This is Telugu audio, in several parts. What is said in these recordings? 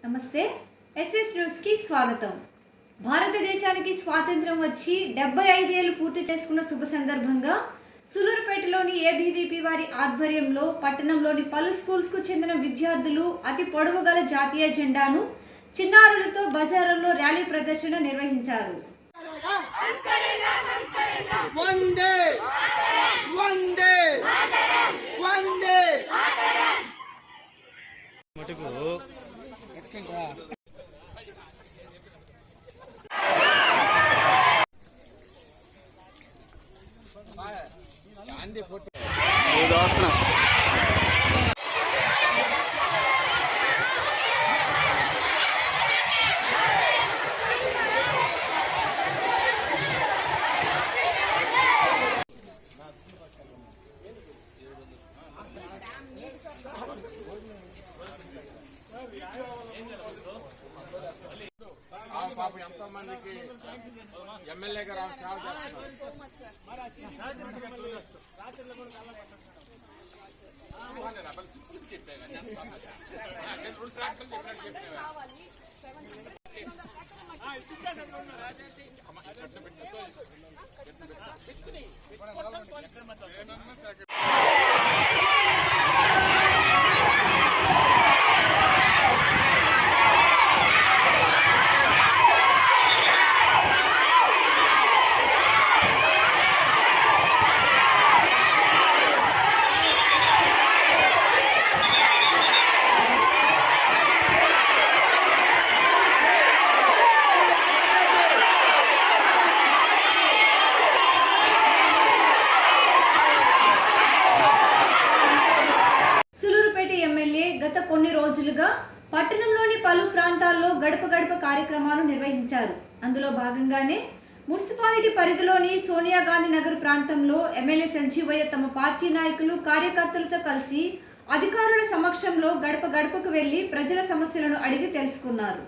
నమస్తే ఎస్ఎస్ న్యూస్ కి స్వాగతం। భారతదేశానికి స్వాతంత్ర్యం వచ్చి 75 ఏళ్లు పూర్తి చేసుకున్న శుభ సందర్భంగా సులూరుపేటలోని ఏబీవీపీ వారి ఆధ్వర్యంలో పట్టణంలోని పలు స్కూల్స్ కు చెందిన విద్యార్థులు అతి పొడవు గల జాతీయ జెండాను చిన్నారులతో బజారులో ర్యాలీ ప్రదర్శన నిర్వహించారు। వందే వందే వందే గాంధీ ఫోటో పాపం ఎంతో మందికి ఎమ్మెల్యేగా గత కొన్ని రోజులుగా పట్టణంలోని పలు ప్రాంతాల్లో గడప గడప కార్యక్రమాలు నిర్వహించారు। అందులో భాగంగానే మున్సిపాలిటీ పరిధిలోని సోనియా గాంధీ నగర్ ప్రాంతంలో ఎమ్మెల్యే సంజీవయ్య తమ పార్టీ నాయకులు కార్యకర్తలతో కలిసి అధికారుల సమక్షంలో గడప గడపకు వెళ్లి ప్రజల సమస్యలను అడిగి తెలుసుకున్నారు।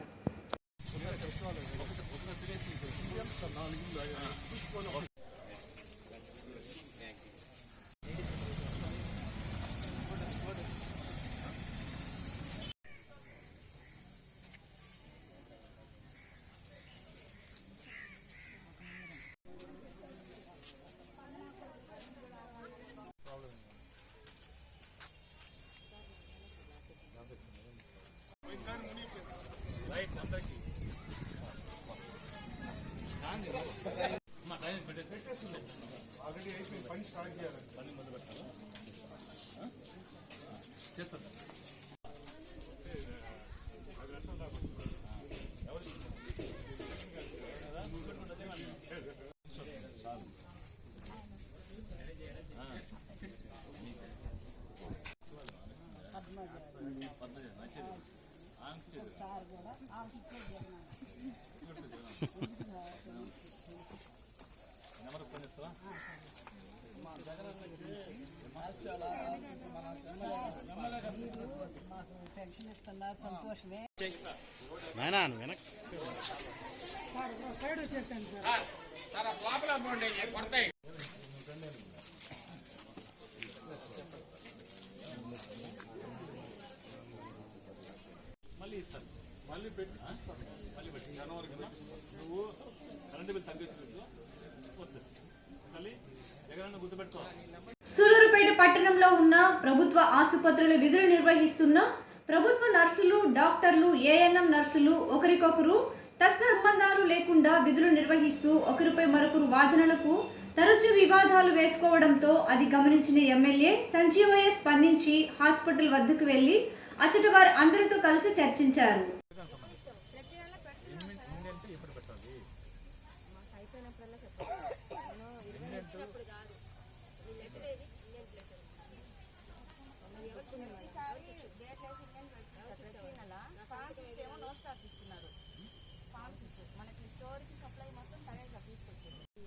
ఆల్రెడీ అయిపోయి పని స్టార్ట్ చేయాలి, పని మొదలు పెట్టాలి చేస్తాను। సంతోషమే మళ్ళీ ఇస్తాను, మళ్ళీ పెట్టి మళ్ళీ పెట్టి జనవరికి నువ్వు కరెంటు బిల్ తగ్గించలేదు వస్తుంది మళ్ళీ జగనన్న గుర్తుపెట్టుకో। సూలూరుపేట పట్టణంలో ఉన్న ప్రభుత్వ ఆసుపత్రుల విధులు నిర్వహిస్తున్న ప్రభుత్వ నర్సులు, డాక్టర్లు, ఏఎన్ఎం నర్సులు ఒకరికొకరు తత్సంబంధాలు లేకుండా విధులు నిర్వహిస్తూ ఒకరిపై మరొకరు వాదనలకు తరచూ వివాదాలు వేసుకోవడంతో అది గమనించిన ఎమ్మెల్యే సంజీవయ్య స్పందించి హాస్పిటల్ వద్దకు వెళ్లి అచ్చట వారు అందరితో కలిసి చర్చించారు।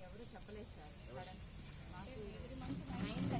ఎవరు చెప్పలేదు సార్, మాకు ఎవ్రీ మంత్ 9th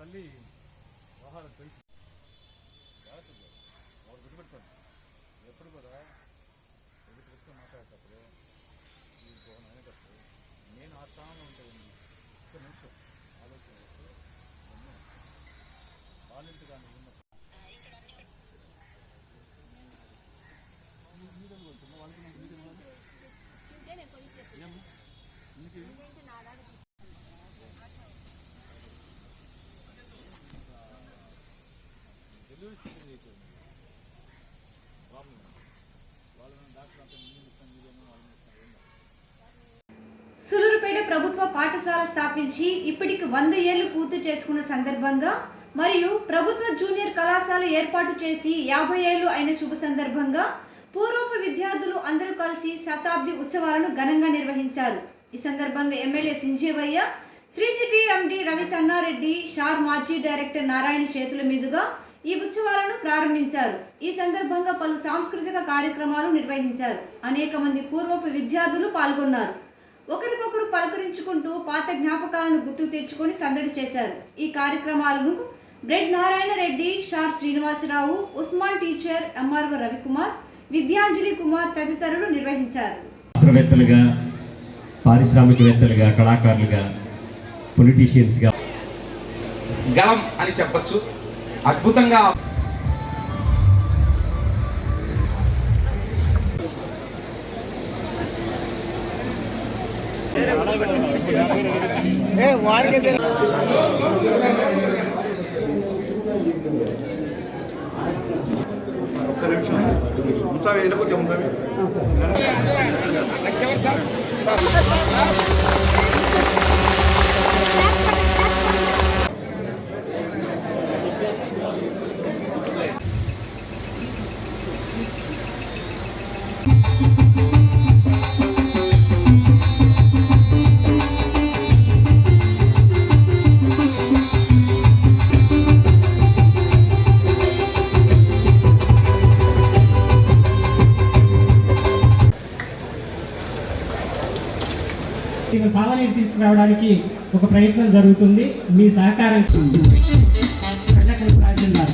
మళ్ళీ వ్యవహారం తెలిసి జాగ్రత్తగా వాడు గుర్తుపెట్టుకోండి. ఎప్పుడు కూడా ఎదుటి మాట్లాడేటప్పుడు ఈ గోన అనేటప్పుడు నేను ఆ స్థానంలో ఉంటుంది ఒక్క నిమిషం ఆలోచన చేస్తే వాలంటీర్గా ఉన్నప్పుడు డెలివరీ సిస్టమ్ అయిపోయింది ప్రాబ్లం. వాళ్ళని డాక్టర్ అంతా నేను ఇస్తాను మీరేమో వాళ్ళని ఇస్తాను. సులూరుపేట ప్రభుత్వ పాఠశాల స్థాపించి ఇప్పటికి 100 ఏళ్లు పూర్తి చేసుకున్న సందర్భంగా మరియు ప్రభుత్వ జూనియర్ కళాశాల ఏర్పాటు చేసి 50 ఏళ్లు అయిన శుభ సందర్భంగా పూర్వపు విద్యార్థులు అందరూ కలిసి శతాబ్ది ఉత్సవాలను ఘనంగా నిర్వహించారు. ఈ సందర్భంగా ఎమ్మెల్యే సింజేవయ్య, శ్రీ సిటీ ఎండి రవి సన్నారెడ్డి, షార్ మాజీ డైరెక్టర్ నారాయణ చేతుల మీదుగా ఈ ఉత్సవాలను ప్రారంభించారు. ఈ సందర్భంగా పలు సాంస్కృతిక కార్యక్రమాలు నిర్వహించారు. అనేక మంది పూర్వపు విద్యార్థులు పాల్గొన్నారు. ఒకరికొకరు పలకరించుకుంటూ పాత జ్ఞాపకాలను గుర్తుకు తెచ్చుకొని సందడి చేశారు. ఈ కార్యక్రమాలను బ్రెడ్ నారాయణ రెడ్డి, షార్ శ్రీనివాసరావు, ఉస్మాన్ టీచర్, ఎంఆర్ఓ రవికుమార్, విద్యాంజలి కుమార్ తదితరులు నిర్వహించారు. శాస్త్రవేత్తలుగా, పారిశ్రామికవేత్తలుగా, కళాకారులుగా, పొలిటీషియన్స్గా గలం అని చెప్పచ్చు. అద్భుతంగా సావనీరు తీసుకురావడానికి ఒక ప్రయత్నం జరుగుతుంది. మీ సహకారం tahsildar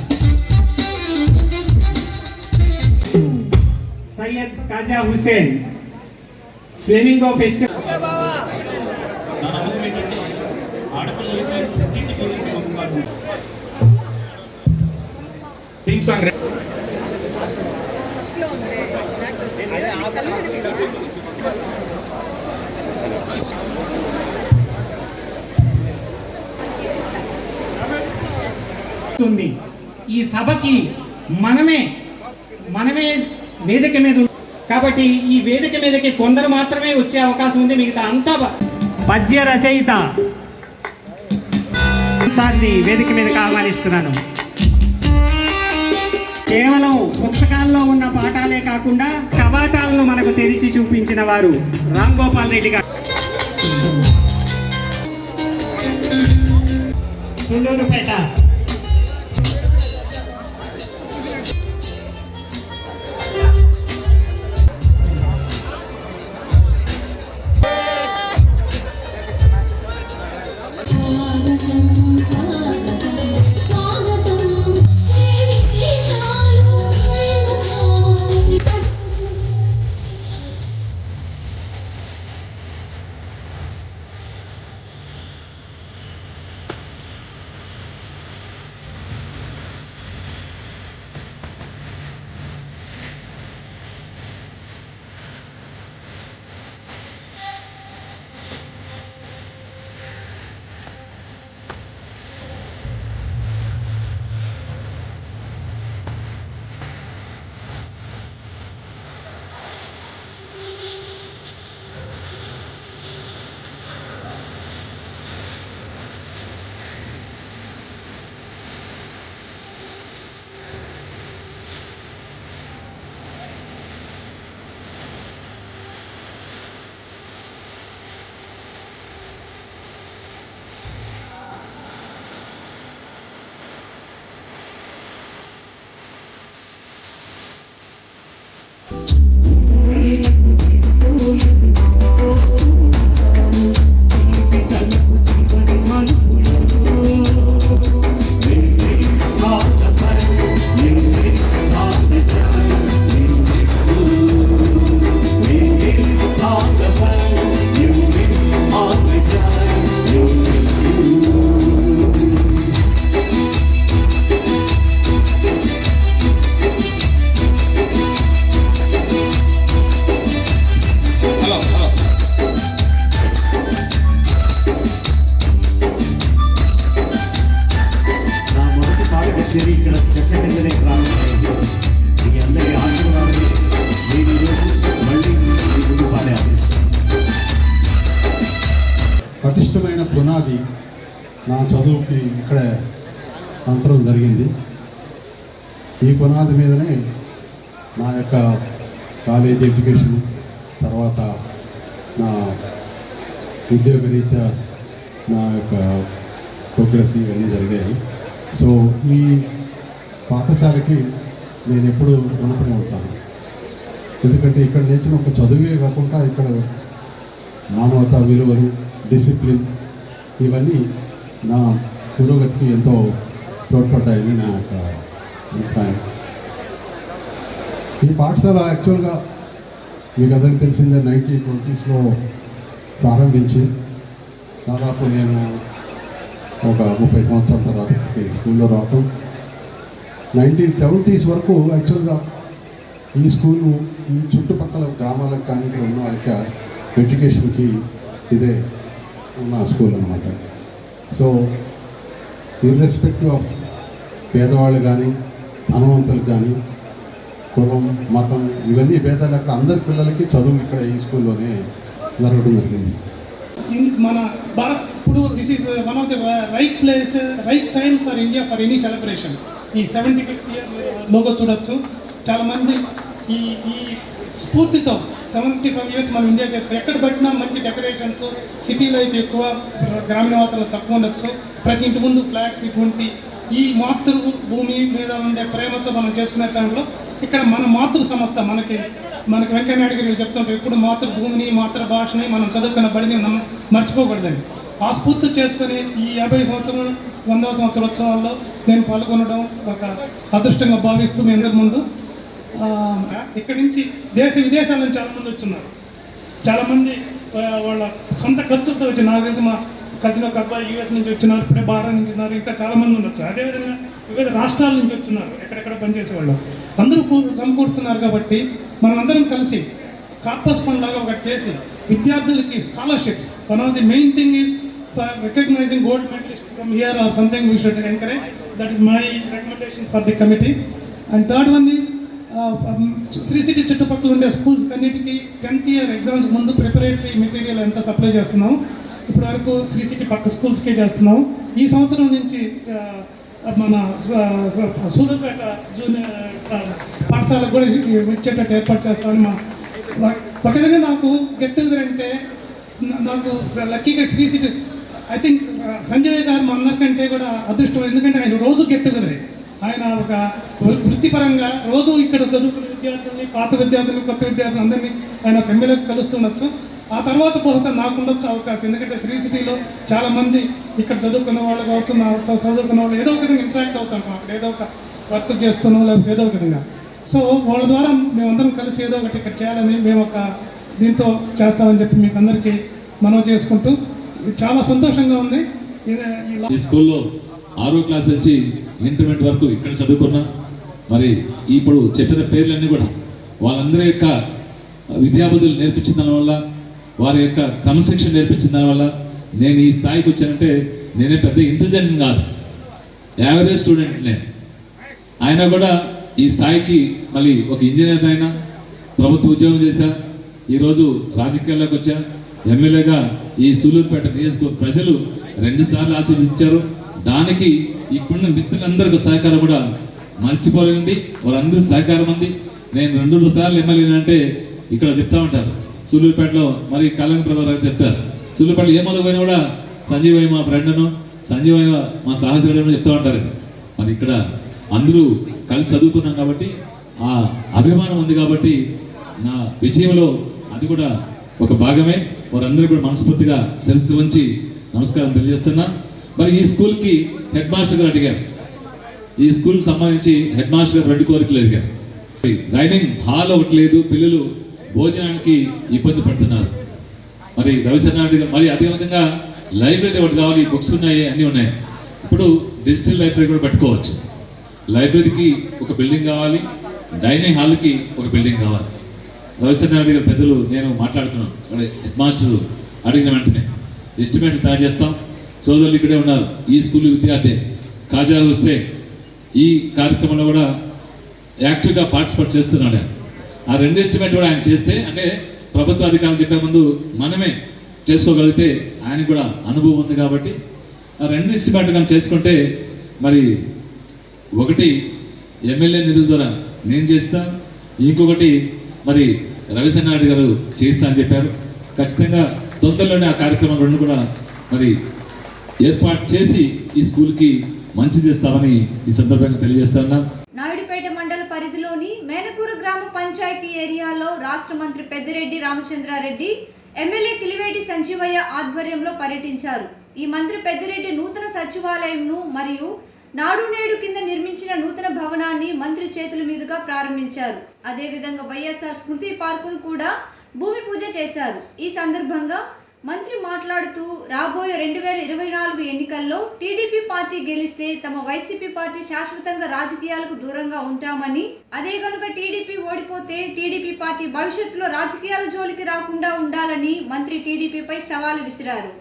Syed Khaja Hussain flamingo festival theme song ఈ సభకి మనమే వేదిక మీద. కాబట్టి ఈ వేదిక మీదకి కొందరు మాత్రమే వచ్చే అవకాశం ఉంది. మిగతా అంతా పద్య రచయిత సార్ని వేదిక మీదకి ఆహ్వానిస్తున్నాను. కేవలం పుస్తకాల్లో ఉన్న పాఠాలే కాకుండా కవాటాలను మనకు తెరిచి చూపించిన వారు రామ్ గోపాల్ రెడ్డి గారు. సులూరుపేట పునాది నా చదువుకి ఇక్కడే అంతరం జరిగింది. ఈ పునాది మీదనే నా యొక్క కాలేజ్ ఎడ్యుకేషన్, తర్వాత నా ఉద్యోగరీత్యా నా యొక్క ప్రోగ్రెస్ ఇవన్నీ జరిగాయి. సో ఈ పాఠశాలకి నేను ఎప్పుడూ రుణపడి ఉంటాను. ఎందుకంటే ఇక్కడ నేర్చిన ఒక చదువే కాకుండా ఇక్కడ మానవతా విలువలు, డిసిప్లిన్ ఇవన్నీ నా పురోగతికి ఎంతో తోడ్పడ్డాయని నా యొక్క అభిప్రాయం. ఈ పాఠశాల యాక్చువల్గా మీకు అందరికీ తెలిసిందే 1920s ప్రారంభించి దాదాపు నేను ఒక 30 సంవత్సరాల తర్వాత ఈ స్కూల్లో రావటం. 1970s వరకు యాక్చువల్గా ఈ స్కూలు ఈ చుట్టుపక్కల గ్రామాలకు కానీ ఇక్కడ ఉన్న వాళ్ళకి ఎడ్యుకేషన్కి ఇదే ఉన్న స్కూల్ అన్నమాట. సో ఇర్రెస్పెక్టివ్ ఆఫ్ పేదవాళ్ళు కానీ ధనవంతులకు కానీ కులం, మతం ఇవన్నీ భేదాలు అక్కడ అందరి పిల్లలకి చదువు ఇక్కడ ఈ స్కూల్లోనే జరగడం జరిగింది. మన ఇప్పుడు this is one of the right place, right time for India for any celebration. ఈ 75th ఇయర్ లోగో చూడొచ్చు. చాలామంది ఈ ఈ స్ఫూర్తితో 75 years మనం ఇండియా చేసుకోవాలి. ఎక్కడ పెట్టినా మంచి డెకరేషన్స్, సిటీలో అయితే ఎక్కువ, గ్రామీణ వాతావరణంలో తక్కువ ఉండొచ్చు. ప్రతి ఇంటి ముందు ఫ్లాగ్స్, ఇటువంటి ఈ మాతృభూమి మీద ఉండే ప్రేమతో మనం చేసుకునే టైంలో ఇక్కడ మన మాతృ సంస్థ మనకి వెంకయ్యనాయుడు గారు చెప్తుంటారు, ఎప్పుడు మాతృభూమిని, మాతృభాషని మనం చదువుకున్న బడిని మర్చిపోకూడదని. ఆ స్ఫూర్తి చేసుకుని ఈ 50 సంవత్సరం 100వ సంవత్సర ఉత్సవాల్లో నేను పాల్గొనడం ఒక అదృష్టంగా భావిస్తూ మీ అందరి ముందు. ఇక్కడి నుంచి దేశ విదేశాల నుంచి చాలామంది వచ్చున్నారు. చాలామంది వాళ్ళ సొంత ఖర్చులతో వచ్చి, నాకు తెలిసి మా కజిన్ ఒక అబ్బాయి US నుంచి వచ్చినారు, ఇప్పుడే భారత్ నుంచి ఉన్నారు, ఇంకా చాలామంది ఉండొచ్చు. అదేవిధంగా వివిధ రాష్ట్రాల నుంచి వచ్చున్నారు, ఎక్కడెక్కడ పనిచేసేవాళ్ళు అందరూ సమకూరుతున్నారు. కాబట్టి మనం అందరం కలిసి కార్పస్ ఫండ్ లాగా ఒకటి చేసి విద్యార్థులకి scholarships, one of the main thing is for recognising gold medalist from here or something we should encourage. That is my recommendation for the committee. And third one is Sri City చుట్టుపక్కల ఉండే స్కూల్స్ అన్నిటికీ 10th year ఎగ్జామ్స్ ముందు ప్రిపరేటరీ మెటీరియల్ ఎంత సప్లై చేస్తున్నాము. ఇప్పటి వరకు శ్రీ సిటీ పక్క స్కూల్స్కే చేస్తున్నాము. ఈ సంవత్సరం నుంచి మన సూలూరుపేట జూనియర్ పాఠశాలకు కూడా వచ్చేటట్టు ఏర్పాటు చేస్తామని ఒక విధంగా నాకు గెట్ టుగెదర్ అంటే నాకు లక్కీగా శ్రీ సిటీ ఐ థింక్ సంజయ్ గారు మా అందరికంటే కూడా అదృష్టం. ఎందుకంటే ఆయన రోజు గెట్ టుగెదరే. ఆయన ఒక వృత్తిపరంగా రోజు ఇక్కడ చదువుకునే విద్యార్థుల్ని, పాత విద్యార్థుల్ని, కొత్త విద్యార్థులు అందరినీ ఆయన ఒక ఎమ్మెల్యేకి కలుస్తుండొచ్చు. ఆ తర్వాత బహుశా నాకు ఉండొచ్చు అవకాశం. ఎందుకంటే శ్రీ సిటీలో చాలామంది ఇక్కడ చదువుకున్న వాళ్ళు కావచ్చు, నా చదువుకున్న వాళ్ళు ఏదో ఒక విధంగా ఇంటరాక్ట్ అవుతాం, అక్కడ ఏదో ఒక వర్క్ చేస్తున్నాం, లేకపోతే ఏదో ఒక విధంగా. సో వాళ్ళ ద్వారా మేమందరం కలిసి ఏదో ఒకటి ఇక్కడ చేయాలని మేము ఒక దీంతో చేస్తామని చెప్పి మీకు అందరికీ మనవి చేసుకుంటూ చాలా సంతోషంగా ఉంది. ఈ స్కూల్లో 6వ క్లాస్ నుంచి ఇంటర్మీడియట్ వరకు ఇక్కడ చదువుకున్నా. మరి ఇప్పుడు చెప్పిన పేర్లన్నీ కూడా వాళ్ళందరి యొక్క విద్యాబుద్ధులు నేర్పించిన దానివల్ల, వారి యొక్క క్రమశిక్షణ నేర్పించిన దానివల్ల నేను ఈ స్థాయికి వచ్చానంటే నేనే పెద్ద ఇంటెలిజెంట్ కాదు, యావరేజ్ స్టూడెంట్ నేను. ఆయన కూడా ఈ స్థాయికి మళ్ళీ ఒక ఇంజనీర్ అయినా, ప్రభుత్వ ఉద్యోగం చేశా, ఈరోజు రాజకీయాల్లోకి వచ్చా, ఎమ్మెల్యేగా ఈ సూలూరుపేట నియోజకవర్గ ప్రజలు 2 సార్లు ఆశీర్వదించారు. దానికి ఇప్పుడున్న మిత్రులందరికీ సహకారం కూడా మర్చిపోలేండి. వాళ్ళందరూ సహకారం ఉంది. నేను 2 సార్లు ఎమ్మెల్యే అంటే ఇక్కడ చెప్తా ఉంటారు సూలూరుపేటలో, మరి కళ్యాణ ప్రభావం చెప్తారు సూలూరుపేటలో ఏ మొదలు పోయినా కూడా సంజీవ్ అయ్య మా ఫ్రెండ్ను, సంజీవ్ అయ్య మా సాహసగడను చెప్తూ ఉంటారు. మరి ఇక్కడ అందరూ కలిసి చదువుకున్నాం కాబట్టి ఆ అభిమానం ఉంది. కాబట్టి నా విజయంలో అది కూడా ఒక భాగమే. వారందరూ కూడా మనస్ఫూర్తిగా శిరస్సు వంచి నమస్కారం తెలియజేస్తున్నా. మరి ఈ స్కూల్కి హెడ్ మాస్టర్ గారు అడిగారు, ఈ స్కూల్కి సంబంధించి హెడ్ మాస్టర్ గారు 2 కోరికలు అడిగారు. డైనింగ్ హాల్ ఒకటి లేదు, పిల్లలు భోజనానికి ఇబ్బంది పడుతున్నారు. మరి రవిశరణారెడ్డి గారు మరి అదేవిధంగా లైబ్రరీ ఒకటి కావాలి, బుక్స్ ఉన్నాయి, అన్నీ ఉన్నాయి. ఇప్పుడు డిజిటల్ లైబ్రరీ కూడా పెట్టుకోవచ్చు. లైబ్రరీకి ఒక బిల్డింగ్ కావాలి, డైనింగ్ హాల్కి ఒక బిల్డింగ్ కావాలి. రవిశరణారెడ్డి గారు పెద్దలు నేను మాట్లాడుతున్నాను. హెడ్ మాస్టర్ అడిగిన వెంటనే ఎస్టిమేట్లు తయారు చేస్తాం. సోదరులు ఇక్కడే ఉన్నారు, ఈ స్కూల్ విద్యార్థి కాజా హుస్సేన్ ఈ కార్యక్రమంలో కూడా యాక్టివ్గా పార్టిసిపేట్ చేస్తున్నాడు. ఆ 2 ఎస్టిమేట్ కూడా ఆయన చేస్తే, అంటే ప్రభుత్వ అధికారులు చెప్పే ముందు మనమే చేసుకోగలిగితే ఆయనకు కూడా అనుభవం ఉంది కాబట్టి ఆ రెండింటి కట్టుగా చేసుకుంటే మరి ఒకటి ఎమ్మెల్యే నిధుల ద్వారా నేను చేస్తా, ఇంకొకటి మరి రవిశంకర్ గారు చేస్తా అని చెప్పారు. ఖచ్చితంగా తొందరలోనే ఆ కార్యక్రమం రెండు కూడా మరి ఏర్పాటు చేసి ఈ స్కూల్కి మంచి చేస్తామని ఈ సందర్భంగా తెలియజేస్తున్నా. నాయుడుపేట మండల పరిధిలోని మేనకూరు గ్రామ పంచాయతీ ఏరియాలో రాష్ట్ర మంత్రి పెద్దిరెడ్డి రామచంద్రారెడ్డి, ఎమ్మెల్యే కిలివేటి సంజీవయ్య ఆధ్వర్యంలో పర్యటించారు. ఈ మంత్రి పెద్దిరెడ్డి నూతన సచివాలయంను మరియు నాడు నేడు కింద నిర్మించిన నూతన భవనాన్ని మంత్రి చేతుల మీదుగా ప్రారంభించారు. అదేవిధంగా వైఎస్ఆర్ స్మృతి పార్కును కూడా భూమి పూజ చేశారు. ఈ సందర్భంగా మంత్రి మాట్లాడుతూ రాబోయే 2024 ఎన్నికల్లో టీడీపీ పార్టీ గెలిస్తే తమ వైసీపీ పార్టీ శాశ్వతంగా రాజకీయాలకు దూరంగా ఉంటామని, అదే కనుక టీడీపీ ఓడిపోతే టీడీపీ పార్టీ భవిష్యత్తులో రాజకీయాల జోలికి రాకుండా ఉండాలని మంత్రి టీడీపీపై సవాలు విసిరారు.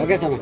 Okay sir.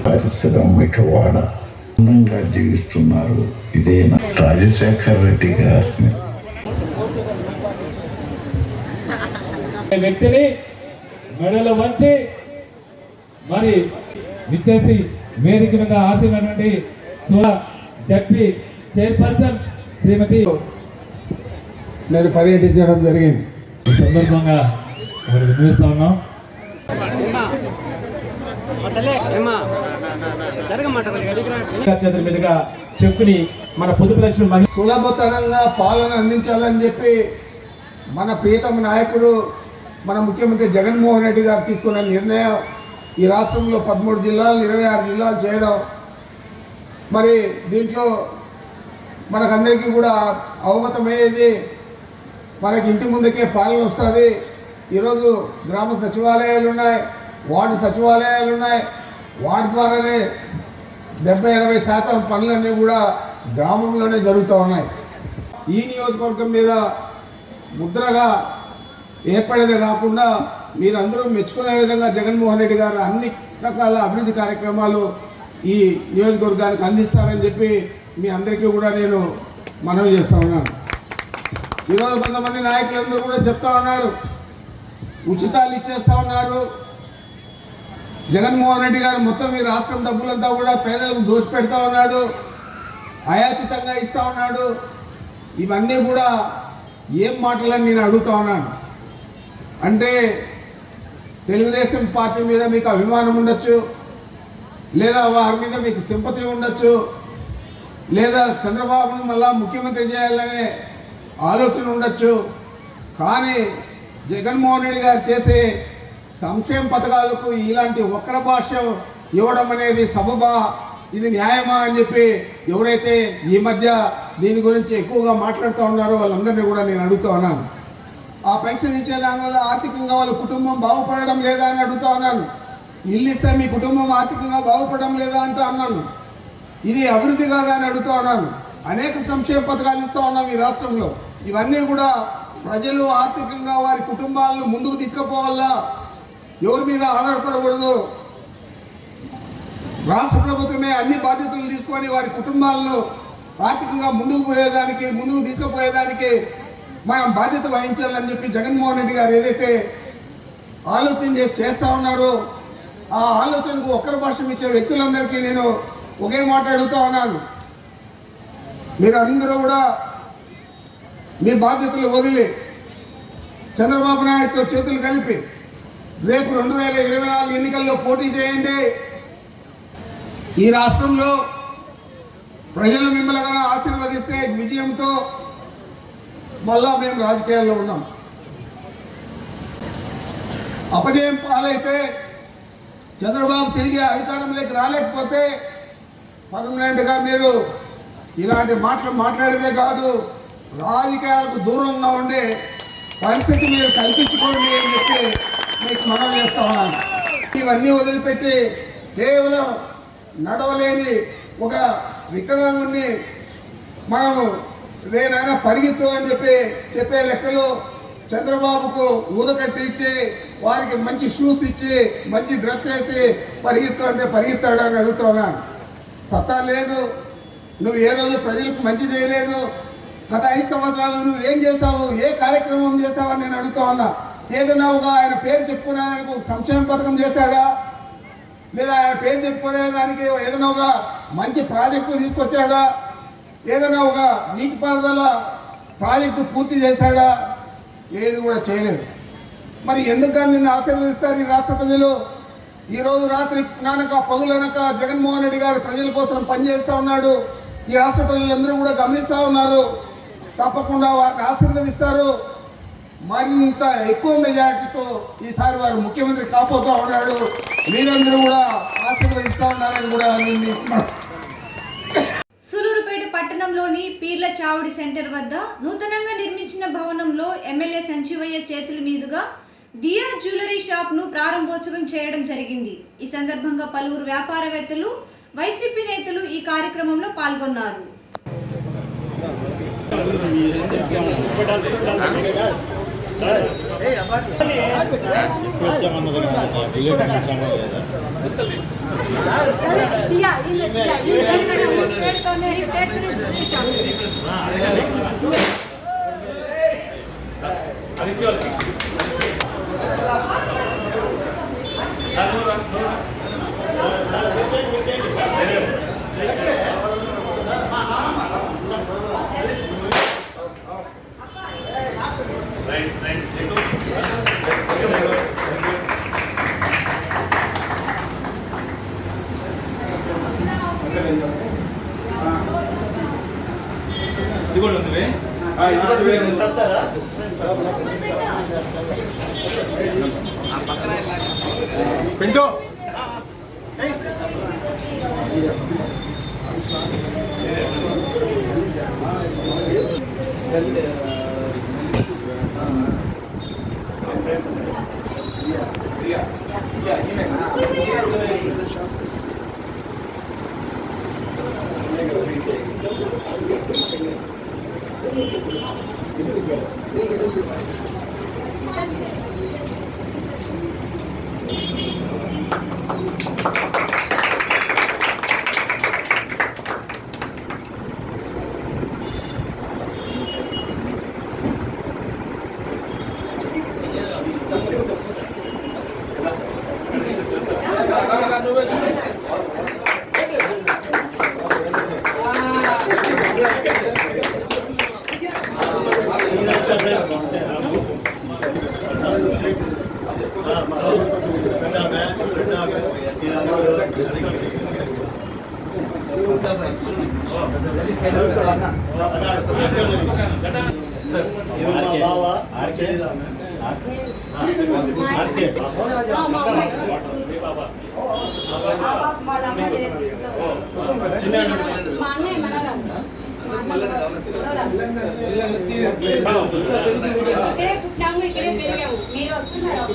పారిశ్రామికవాడ ఆనందంగా జీవిస్తున్నారు. ఇదే రాజశేఖర్ రెడ్డి గారిని వ్యక్తిని మెడలో వంచి మరి విచ్చేసి వేదిక మీద ఆశీర్వాదండి జడ్పీ చైర్పర్సన్ శ్రీమతి నేను పర్యటించడం జరిగింది. ఈ సందర్భంగా వినిపిస్తా ఉన్నాం. చేతుల మీదుగా చెక్కుని మన పొదుపు లక్ష్మి సులభతరంగా పాలన అందించాలని చెప్పి మన ప్రియతమ నాయకుడు మన ముఖ్యమంత్రి జగన్మోహన్ రెడ్డి గారు తీసుకున్న నిర్ణయం ఈ రాష్ట్రంలో 13 జిల్లాలు 26 జిల్లాలు చేయడం. మరి దీంట్లో మనకందరికీ కూడా అవగతమయ్యేది, మనకి ఇంటి ముందుకే పాలన వస్తుంది. ఈరోజు గ్రామ సచివాలయాలు ఉన్నాయి, వార్డు సచివాలయాలు ఉన్నాయి. వార్డు ద్వారానే 70-80% పనులన్నీ కూడా గ్రామంలోనే జరుగుతూ ఉన్నాయి. ఈ నియోజకవర్గం మీద ముద్రగా ఏర్పడేదే కాకుండా మీరందరూ మెచ్చుకునే విధంగా జగన్మోహన్ రెడ్డి గారు అన్ని రకాల అభివృద్ధి కార్యక్రమాలు ఈ నియోజకవర్గానికి అందిస్తారని చెప్పి మీ అందరికీ కూడా నేను మనవి చేస్తూ ఉన్నాను. ఈరోజు కొంతమంది నాయకులందరూ కూడా చెప్తా ఉన్నారు, ఉచితాలు ఇచ్చేస్తూ ఉన్నారు, జగన్మోహన్ రెడ్డి గారు మొత్తం ఈ రాష్ట్రం డబ్బులంతా కూడా పేదలకు దోచిపెడతా ఉన్నాడు, అయాచితంగా ఇస్తూ ఉన్నాడు. ఇవన్నీ కూడా ఏం మాటలని నేను అడుగుతా ఉన్నాను. అంటే తెలుగుదేశం పార్టీ మీద మీకు అభిమానం ఉండొచ్చు, లేదా వారి మీద మీకు సింపతి ఉండొచ్చు, లేదా చంద్రబాబును మళ్ళా ముఖ్యమంత్రి చేయాలనే ఆలోచన ఉండొచ్చు. కానీ జగన్మోహన్ రెడ్డి గారు చేసే సంక్షేమ పథకాలకు ఇలాంటి వక్ర భాష ఇవ్వడం అనేది సబబా, ఇది న్యాయమా అని చెప్పి ఎవరైతే ఈ మధ్య దీని గురించి ఎక్కువగా మాట్లాడుతూ ఉన్నారో వాళ్ళందరినీ కూడా నేను అడుగుతూ ఉన్నాను. ఆ పెన్షన్ ఇచ్చే దానివల్ల ఆర్థికంగా వాళ్ళ కుటుంబం బాగుపడడం లేదా అని అడుగుతూ ఉన్నాను. ఇల్లు ఇస్తే మీ కుటుంబం ఆర్థికంగా బాగుపడడం లేదా అంటూ అన్నాను. ఇది అభివృద్ధి కాదా అని అడుగుతూ ఉన్నాను. అనేక సంక్షేమ పథకాలు ఇస్తూ ఉన్నాం ఈ రాష్ట్రంలో. ఇవన్నీ కూడా ప్రజలు ఆర్థికంగా వారి కుటుంబాలను ముందుకు తీసుకుపోవాలా, ఎవరి మీద ఆధారపడకూడదు. రాష్ట్ర ప్రభుత్వమే అన్ని బాధ్యతలు తీసుకొని వారి కుటుంబాలను ఆర్థికంగా ముందుకు తీసుకుపోయేదానికి మనం బాధ్యత వహించాలని చెప్పి జగన్మోహన్ రెడ్డి గారు ఏదైతే ఆలోచన చేస్తూ ఉన్నారో ఆ ఆలోచనకు ఒక్కరి భాషం ఇచ్చే వ్యక్తులందరికీ నేను ఒకే మాట అడుగుతూ ఉన్నాను. మీరందరూ కూడా మీ బాధ్యతలు వదిలి చంద్రబాబు నాయుడుతో చేతులు కలిపి రేపు 2024 ఎన్నికల్లో పోటీ చేయండి. ఈ రాష్ట్రంలో ప్రజలు మిమ్మల్ని కన్నా ఆశీర్వదిస్తే విజయంతో మళ్ళా మేము రాజకీయాల్లో ఉన్నాం. అపజయం పాలైతే చంద్రబాబు తిరిగి అధికారంలోకి రాలేకపోతే పర్మనెంట్గా మీరు ఇలాంటి మాటలు మాట్లాడేదే కాదు, రాజకీయాలకు దూరంగా ఉండే పరిస్థితి మీరు కల్పించుకోండి అని చెప్పి మీకు మనవి చేస్తా ఉన్నాను. ఇవన్నీ వదిలిపెట్టి కేవలం నడవలేని ఒక వికలాంగుని మనము వేనైనా పరిగెత్తు అని చెప్పే లెక్కలు చంద్రబాబుకు ఊదకట్టి ఇచ్చి వారికి మంచి షూస్ ఇచ్చి మంచి డ్రెస్ వేసి పరిగెత్తు అంటే పరిగెత్తాడు అని అడుగుతున్నాను. సత్తా లేదు, నువ్వు ఏ రోజు ప్రజలకు మంచి చేయలేదు. గత 5 సంవత్సరాలు నువ్వు ఏం చేసావు, ఏ కార్యక్రమం చేసావు అని నేను అడుగుతా ఉన్నా. ఏదైనా ఒక ఆయన పేరు చెప్పుకునేదానికి ఒక సంక్షేమ పథకం చేశాడా, లేదా ఆయన పేరు చెప్పుకునేదానికి ఏదైనా ఒక మంచి ప్రాజెక్టు తీసుకొచ్చాడా, ఏదైనా ఒక నీటిపారుదల ప్రాజెక్టు పూర్తి చేశాడా? ఏది కూడా చేయలేదు. మరి ఎందుకని నిన్ను ఆశీర్వదిస్తారు ఈ రాష్ట్ర ప్రజలు? ఈరోజు రాత్రి నానక పగులనక జగన్మోహన్ రెడ్డి గారు ప్రజల కోసం పనిచేస్తూ ఉన్నాడు. ఈ రాష్ట్ర ప్రజలందరూ కూడా గమనిస్తూ ఉన్నారు. తప్పకుండా వారిని ఆశీర్వదిస్తారు. మరింత ఎక్కువ మెజార్టీతో ఈసారి వారు ముఖ్యమంత్రి కాబోతూ ఉన్నాడు. మీరందరూ కూడా ఆశీర్వదిస్తూ ఉన్నారని కూడా సూలూరుపేట పట్టణంలోని పీర్ల చావుడి సెంటర్ వద్ద నూతనంగా నిర్మించిన భవనంలో ఎమ్మెల్యే సంజీవయ్య చేతుల మీదుగా దియా జ్యువెలరీ షాప్ను ప్రారంభోత్సవం చేయడం జరిగింది. ఈ సందర్భంగా పలువురు వ్యాపారవేత్తలు, వైసీపీ నేతలు ఈ కార్యక్రమంలో పాల్గొన్నారు. ఇది కూడా ఉంది పింటో ఇక్కడే పుట్టినాము, ఇక్కడే పెరిగాము. మీరు వస్తున్నారు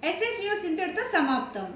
ఎస్ఎస్ న్యూస్ ఇంతటితో సమాప్తం.